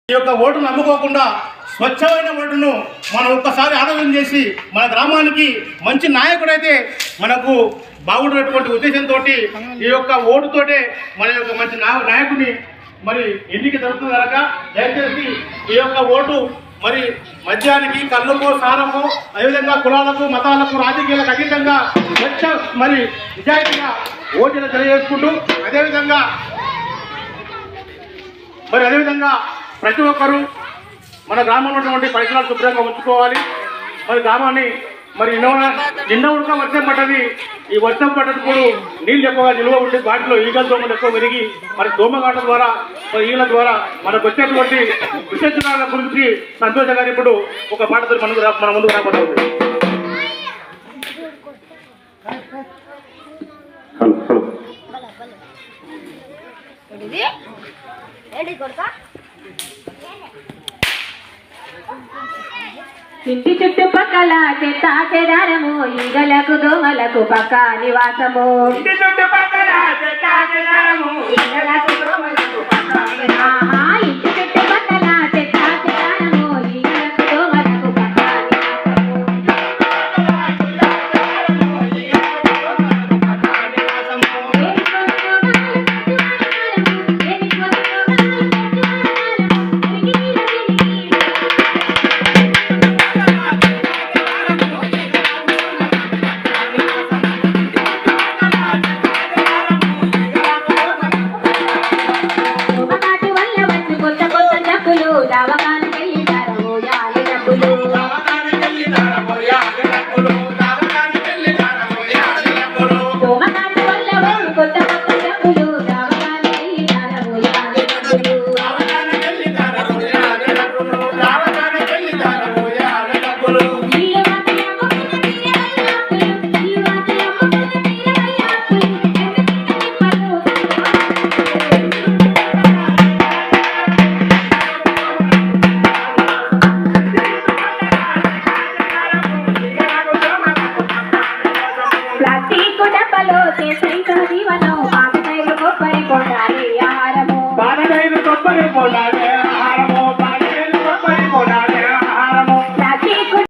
ఈ యొక్క ఓటును నమ్ముకోకుండా స్వచ్ఛమైన ఓటును మనం ఒక్కసారి ఆలోచన చేసి మన గ్రామానికి మంచి నాయకుడైతే మనకు బాగుండేటువంటి ఉద్దేశంతో ఈ యొక్క ఓటుతోటే మన యొక్క మంచి నాయకుడిని మరి ఎన్నిక జరుగుతుంది కనుక దయచేసి ఈ యొక్క ఓటు మరి మద్యానికి కళ్ళకు సారము అదేవిధంగా కులాలకు మతాలకు రాజకీయాలకు అతీతంగా స్వచ్ఛ మరి నిజాయితీగా ఓటును తెలియజేసుకుంటూ అదేవిధంగా ప్రతి ఒక్కరూ మన గ్రామంలో ఉన్నటువంటి పరిసరాలు శుభ్రంగా ఉంచుకోవాలి. మరి గ్రామాన్ని మరి నిన్న ఉడక వర్షం పడ్డది. ఈ వర్షం పడ్డప్పుడు నీళ్ళు ఎక్కువగా నిల్వ ఉంటే వాటిలో ఈగల దోమలు ఎక్కువ పెరిగి మరి దోమగాట ద్వారా ఈగల ద్వారా మనకు వచ్చేటువంటి విశేషాల గురించి సంతోష గారు ఇప్పుడు ఒక పాటతో మన ముందుకు రాబోతుంది. ఇంటి చుట్టుపక్కల చెత్త చెదారము ఈగలకు దోమలకు పక్క నివాసము. ఇంటి చుట్టుపక్కల చెత్త చెదారము ఈగలకు దోమలకు పక్క నివాసము. ఇంటి చుట్టుపక్కల చెత్త చెదారము ఈగలకు దోమలకు పక్క కొబ్బరి